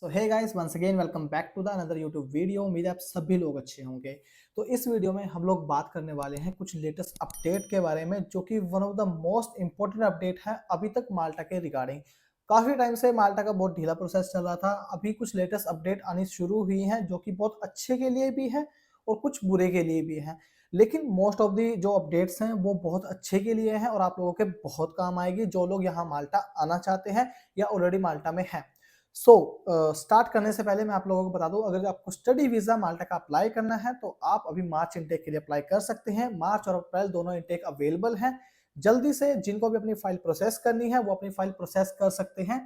तो hey guys once again welcome back to the another YouTube video. उम्मीद है आप सभी लोग अच्छे होंगे। तो इस वीडियो में हम लोग बात करने वाले हैं कुछ लेटेस्ट अपडेट के बारे में, जो कि one of the most important update है अभी तक माल्टा के रिगार्डिंग। काफी टाइम से माल्टा का बहुत ढीला प्रोसेस चल रहा था, अभी कुछ लेटेस्ट अपडेट आनी शुरू हुई हैं जो कि बहुत अच्छे के लिए भी है और कुछ बुरे के लिए भी है। लेकिन मोस्ट ऑफ दी जो अपडेट्स हैं वो बहुत अच्छे के लिए हैं और आप लोगों के बहुत काम आएगी जो लोग यहाँ माल्टा आना चाहते हैं या ऑलरेडी माल्टा में हैं। स्टार्ट करने से पहले मैं आप लोगों को बता दूं, अगर आपको स्टडी वीजा माल्टा का अप्लाई करना है तो आप अभी मार्च इनटेक के लिए अप्लाई कर सकते हैं। मार्च और अप्रैल दोनों इनटेक अवेलेबल हैं। जल्दी से जिनको भी अपनी फाइल प्रोसेस करनी है वो अपनी फाइल प्रोसेस कर सकते हैं।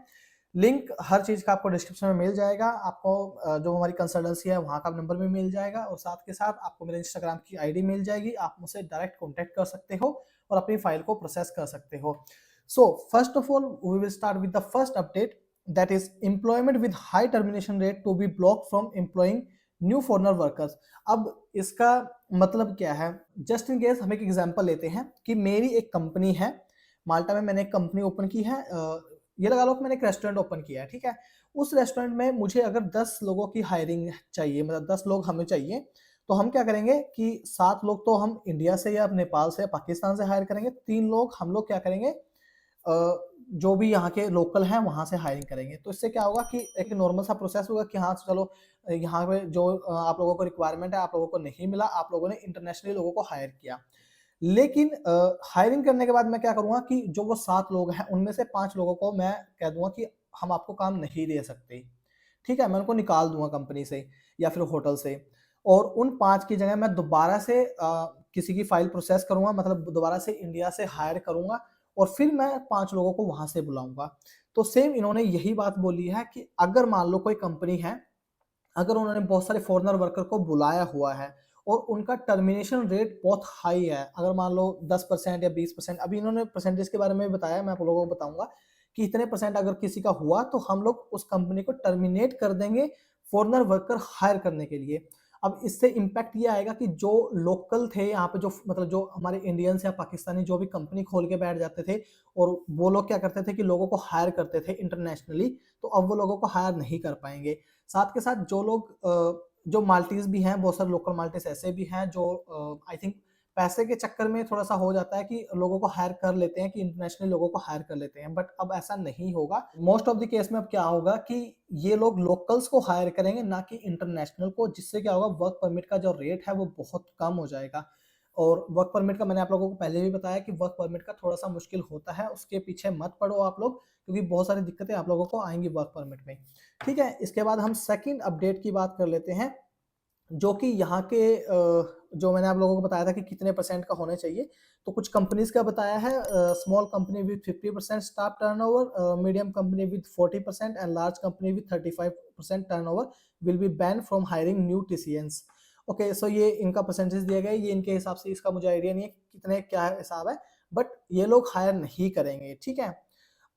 लिंक हर चीज का आपको डिस्क्रिप्शन में मिल जाएगा। आपको जो हमारी कंसल्टेंसी है वहां का नंबर भी मिल जाएगा और साथ के साथ आपको मेरे इंस्टाग्राम की आईडी मिल जाएगी। आप मुझसे डायरेक्ट कॉन्टेक्ट कर सकते हो और अपनी फाइल को प्रोसेस कर सकते हो। So first of all we will start with the first update, that is employment with high termination rate to be blocked from employing new foreigner workers। अब इसका मतलब क्या है? जस्ट इन केस हम एक एग्जांपल लेते हैं कि मेरी एक कंपनी है माल्टा में, मैंने एक कंपनी ओपन की है। ये लगा लो कि मैंने एक रेस्टोरेंट ओपन किया है, ठीक है। उस रेस्टोरेंट में मुझे अगर 10 लोगों की हायरिंग चाहिए, मतलब 10 लोग हमें चाहिए, तो हम क्या करेंगे कि 7 लोग तो हम इंडिया से या नेपाल से या पाकिस्तान से हायर करेंगे, 3 लोग हम लोग क्या करेंगे, जो भी यहाँ के लोकल हैं वहां से हायरिंग करेंगे। तो इससे क्या होगा कि एक नॉर्मल सा प्रोसेस होगा कि हाँ चलो यहाँ पे जो आप लोगों को रिक्वायरमेंट है आप लोगों को नहीं मिला, आप लोगों ने इंटरनेशनली लोगों को हायर किया। लेकिन हायरिंग करने के बाद मैं क्या करूंगा कि जो वो 7 लोग हैं उनमें से 5 लोगों को मैं कह दूंगा कि हम आपको काम नहीं दे सकते, ठीक है। मैं उनको निकाल दूंगा कंपनी से या फिर होटल से, और उन 5 की जगह मैं दोबारा से किसी की फाइल प्रोसेस करूंगा, मतलब दोबारा से इंडिया से हायर करूंगा और फिर मैं 5 लोगों को वहां से बुलाऊंगा। तो सेम इन्होंने यही बात बोली है कि अगर मान लो कोई कंपनी है, अगर उन्होंने बहुत सारे फॉरेनर वर्कर को बुलाया हुआ है और उनका टर्मिनेशन रेट बहुत हाई है, अगर मान लो 10% या 20%, अभी इन्होंने परसेंटेज के बारे में भी बताया, मैं आप लोगों को बताऊंगा कि इतने परसेंट अगर किसी का हुआ तो हम लोग उस कंपनी को टर्मिनेट कर देंगे फॉरेनर वर्कर हायर करने के लिए। अब इससे इम्पैक्ट ये आएगा कि जो लोकल थे यहाँ पे, जो मतलब जो हमारे इंडियंस या पाकिस्तानी जो भी कंपनी खोल के बैठ जाते थे और वो लोग क्या करते थे कि लोगों को हायर करते थे इंटरनेशनली, तो अब वो लोगों को हायर नहीं कर पाएंगे। साथ के साथ जो लोग जो माल्टीज भी हैं, बहुत सारे लोकल माल्टीज ऐसे भी हैं जो आई थिंक पैसे के चक्कर में थोड़ा सा हो जाता है कि लोगों को हायर कर लेते हैं, कि इंटरनेशनल लोगों को हायर कर लेते हैं, बट अब ऐसा नहीं होगा। मोस्ट ऑफ द केस में अब क्या होगा कि ये लोग लोकल्स को हायर करेंगे ना कि इंटरनेशनल को, जिससे क्या होगा वर्क परमिट का जो रेट है वो बहुत कम हो जाएगा। और वर्क परमिट का मैंने आप लोगों को पहले भी बताया कि वर्क परमिट का थोड़ा सा मुश्किल होता है, उसके पीछे मत पड़ो आप लोग, क्योंकि बहुत सारी दिक्कतें आप लोगों को आएंगी वर्क परमिट में, ठीक है। इसके बाद हम सेकंड अपडेट की बात कर लेते हैं, जो कि यहाँ के जो मैंने आप लोगों को बताया था कि कितने परसेंट का होने चाहिए। तो कुछ कंपनीज का बताया है, small company with 50% staff turnover, medium company with 40% and large company with 35% turnover will be ban from hiring new TCNs. Okay, so ये इनका परसेंटेज दिया गया है, ये इनके हिसाब से, इसका मुझे आइडिया नहीं है कितने क्या हिसाब है, बट ये लोग हायर नहीं करेंगे, ठीक है।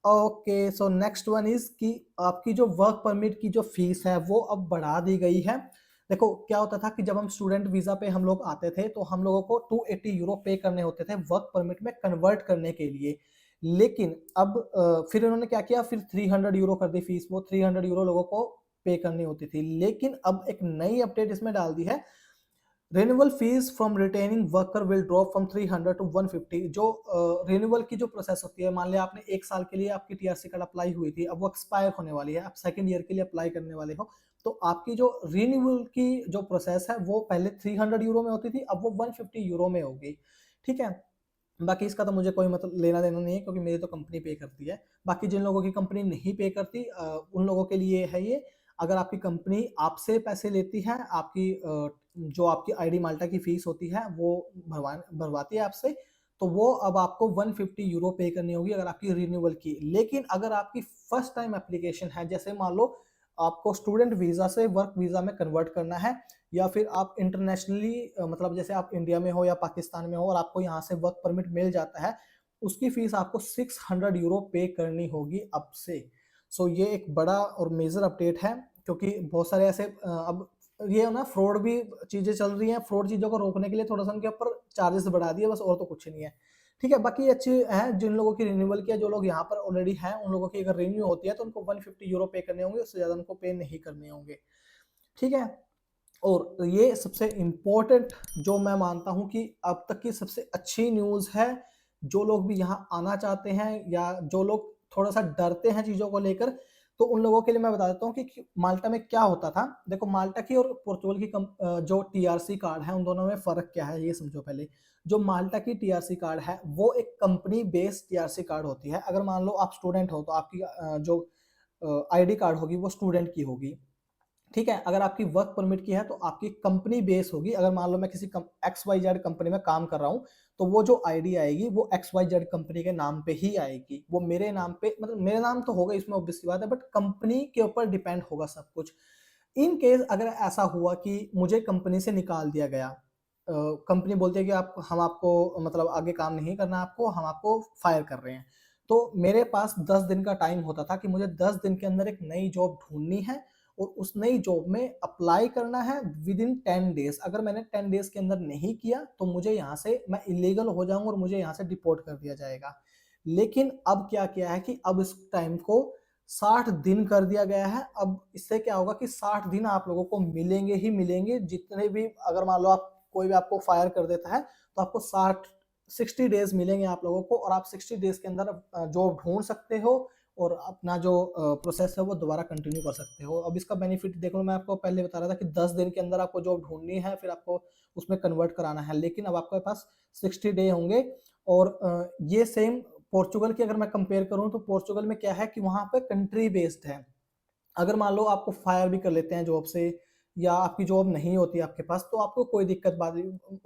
Okay, so next one is कि आपकी जो वर्क परमिट की जो फीस है वो अब बढ़ा दी गई है। देखो क्या होता था कि जब हम स्टूडेंट वीजा पे हम लोग आते थे तो हम लोगों को 280 यूरो पे करने होते थे वर्क परमिट में कन्वर्ट करने के लिए। लेकिन अब फिर उन्होंने क्या किया, फिर 300 यूरो कर दी फीस, वो 300 यूरो लोगों को पे करनी होती थी। लेकिन अब एक नई अपडेट इसमें डाल दी है, renewal fees from retaining worker will drop from 300 to 150। जो रिन्यूअल की जो प्रोसेस होती है, मान लिया आपने 1 साल के लिए आपकी टीआरसी कार्ड अप्लाई हुई थी, अब वो एक्सपायर होने वाली है, आप सेकंड ईयर के लिए अप्लाई करने वाले हो, तो आपकी जो रिन्यूअल की जो प्रोसेस है वो पहले 300 यूरो में होती थी, अब वो 150 यूरो में होगी, ठीक है। बाकी इसका तो मुझे कोई मतलब लेना देना नहीं है, क्योंकि मेरी तो कंपनी पे करती है। बाकी जिन लोगों की कंपनी नहीं पे करती उन लोगों के लिए है ये। अगर आपकी कंपनी आपसे पैसे लेती है, आपकी जो आपकी आईडी माल्टा की फीस होती है वो भरवाती है आपसे, तो वो अब आपको 150 यूरो पे करनी होगी अगर आपकी रिन्यूअल की। लेकिन अगर आपकी फर्स्ट टाइम एप्लीकेशन है, जैसे मान लो आपको स्टूडेंट वीजा से वर्क वीजा में कन्वर्ट करना है, या फिर आप इंटरनेशनली मतलब जैसे आप इंडिया में हो या पाकिस्तान में हो और आपको यहाँ से वर्क परमिट मिल जाता है, उसकी फीस आपको 600 यूरो पे करनी होगी अब से। सो ये एक बड़ा और मेजर अपडेट है, क्योंकि बहुत सारे ऐसे अब ये ना फ्रॉड भी चीजें चल रही हैं, फ्रॉड चीजों को रोकने के लिए थोड़ा सा उनके ऊपर चार्जेस बढ़ा दिए बस, और तो कुछ नहीं है। ठीक है, बाकी अच्छी है जिन लोगों की रिन्यूअल किया, जो लोग यहाँ पर ऑलरेडी हैं उन लोगों की अगर रिन्यू होती है तो उनको 150 यूरो पे करने होंगे, उससे ज़्यादा उनको पे नहीं करने होंगे। ठीक है, और ये सबसे इम्पोर्टेंट जो मैं मानता हूँ कि अब तक की सबसे अच्छी न्यूज़ है, जो लोग भी यहाँ आना चाहते हैं या जो लोग थोड़ा-सा डरते हैं चीज़ों को लेकर, तो उन लोगों के लिए मैं बता देता हूँ कि माल्टा में क्या होता था। देखो, माल्टा की और पोर्चुगल की जो टीआरसी कार्ड है, उन दोनों में फ़र्क क्या है, ये समझो पहले। जो माल्टा की टीआरसी कार्ड है, वो एक कंपनी बेस्ड टीआरसी कार्ड होती है। अगर मान लो आप स्टूडेंट हो, तो आपकी जो आईडी कार्ड होगी, वो स्टूडेंट की होगी। ठीक है, अगर आपकी वर्क परमिट की है तो आपकी कंपनी बेस होगी। अगर मान लो मैं किसी एक्स वाई जेड कंपनी में काम कर रहा हूँ, तो वो जो आईडी आएगी वो एक्स वाई जेड कंपनी के नाम पे ही आएगी। वो मेरे नाम पे, मतलब मेरे नाम तो होगा इसमें, ऑब्वियस सी बात है, बट कंपनी के ऊपर डिपेंड होगा सब कुछ। इन केस अगर ऐसा हुआ कि मुझे कंपनी से निकाल दिया गया, कंपनी बोलती है कि आप हम आपको मतलब आगे काम नहीं करना आपको, हम आपको फायर कर रहे हैं, तो मेरे पास 10 दिन का टाइम होता था कि मुझे 10 दिन के अंदर एक नई जॉब ढूंढनी है और उस नई जॉब में अप्लाई करना है विद इन 10 डेज। अगर मैंने 10 डेज के अंदर नहीं किया तो मुझे यहाँ से, मैं इलीगल हो जाऊंगा और मुझे यहाँ से डिपोर्ट कर दिया जाएगा। लेकिन अब क्या किया है कि अब इस टाइम को 60 दिन कर दिया गया है। अब इससे क्या होगा कि 60 दिन आप लोगों को मिलेंगे ही मिलेंगे। जितने भी, अगर मान लो आप कोई भी आपको फायर कर देता है तो आपको 60 डेज मिलेंगे आप लोगों को, और आप 60 डेज के अंदर जॉब ढूंढ सकते हो और अपना जो प्रोसेस है वो दोबारा कंटिन्यू कर सकते हो। अब इसका बेनिफिट देख लो, मैं आपको पहले बता रहा था कि 10 दिन के अंदर आपको जॉब ढूंढनी है, फिर आपको उसमें कन्वर्ट कराना है, लेकिन अब आपके पास 60 डे होंगे। और ये सेम पोर्चुगल की अगर मैं कंपेयर करूं तो पोर्चुगल में क्या है कि वहां पे कंट्री बेस्ड है। अगर मान लो आपको फायर भी कर लेते हैं जॉब से, या आपकी जॉब नहीं होती आपके पास, तो आपको कोई दिक्कत बात,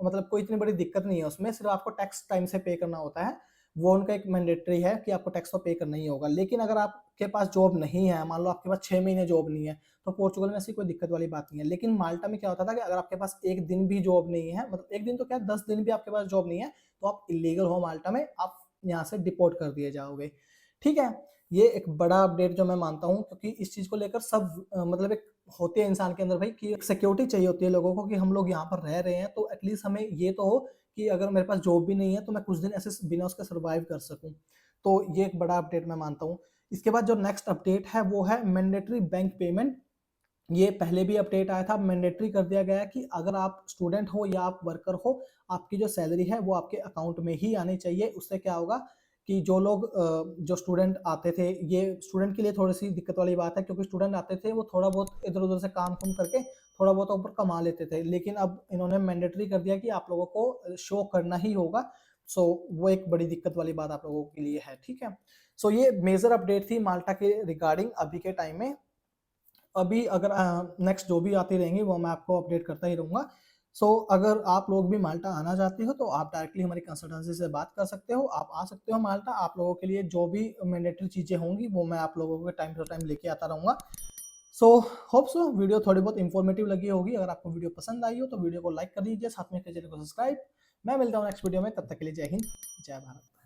मतलब कोई इतनी बड़ी दिक्कत नहीं है उसमें, सिर्फ आपको टैक्स टाइम से पे करना होता है। वो उनका एक मैंडेटरी है कि आपको टैक्स तो पे करना ही होगा। लेकिन अगर आपके पास जॉब नहीं है, मान लो आपके पास 6 महीने जॉब नहीं है, तो पोर्चुगल में ऐसी कोई दिक्कत वाली बात नहीं है। लेकिन माल्टा में क्या होता था कि अगर आपके पास एक दिन भी जॉब नहीं है, मतलब एक दिन तो क्या 10 दिन भी आपके पास जॉब नहीं है, तो आप इलीगल हो माल्टा में, आप यहाँ से डिपोर्ट कर दिए जाओगे। ठीक है, ये एक बड़ा अपडेट जो मैं मानता हूँ, क्योंकि इस चीज को लेकर सब मतलब एक होती है इंसान के अंदर भाई कि एक सिक्योरिटी चाहिए होती है लोगों को कि हम लोग यहाँ पर रह रहे हैं, तो एटलीस्ट हमें ये तो हो कि अगर मेरे पास जॉब भी नहीं है तो मैं कुछ दिन ऐसे बिना उसके सर्वाइव कर सकूं। तो ये एक बड़ा अपडेट मैं मानता हूँ। इसके बाद जो नेक्स्ट अपडेट है वो है मैंडेटरी बैंक पेमेंट। ये पहले भी अपडेट आया था, मैंडेटरी कर दिया गया है कि अगर आप स्टूडेंट हो या आप वर्कर हो, आपकी जो सैलरी है वो आपके अकाउंट में ही आनी चाहिए। उससे क्या होगा कि जो लोग जो स्टूडेंट आते थे, ये स्टूडेंट के लिए थोड़ी सी दिक्कत वाली बात है, क्योंकि स्टूडेंट आते थे वो थोड़ा बहुत इधर उधर से काम कुम करके थोड़ा बहुत ऊपर कमा लेते थे, लेकिन अब इन्होंने मैंडेटरी कर दिया कि आप लोगों को शो करना ही होगा। सो वो एक बड़ी दिक्कत वाली बात आप लोगों के लिए है। ठीक है, सो ये मेजर अपडेट थी माल्टा के रिगार्डिंग अभी के टाइम में। अभी अगर नेक्स्ट जो भी आती रहेंगी वो मैं आपको अपडेट करता ही रहूंगा। सो अगर आप लोग भी माल्टा आना चाहते हो तो आप डायरेक्टली हमारी कंसल्टेंसी से बात कर सकते हो, आप आ सकते हो माल्टा। आप लोगों के लिए जो भी मैंडेटरी चीजें होंगी वो मैं आप लोगों को टाइम टू टाइम लेके आता रहूंगा। सो होप सो वीडियो थोड़ी बहुत इंफॉर्मेटिव लगी होगी। अगर आपको वीडियो पसंद आई हो तो वीडियो को लाइक कर दीजिए, साथ में चैनल को सब्सक्राइब। मैं मिलता हूँ नेक्स्ट वीडियो में, तब तक के लिए जय हिंद, जय भारत।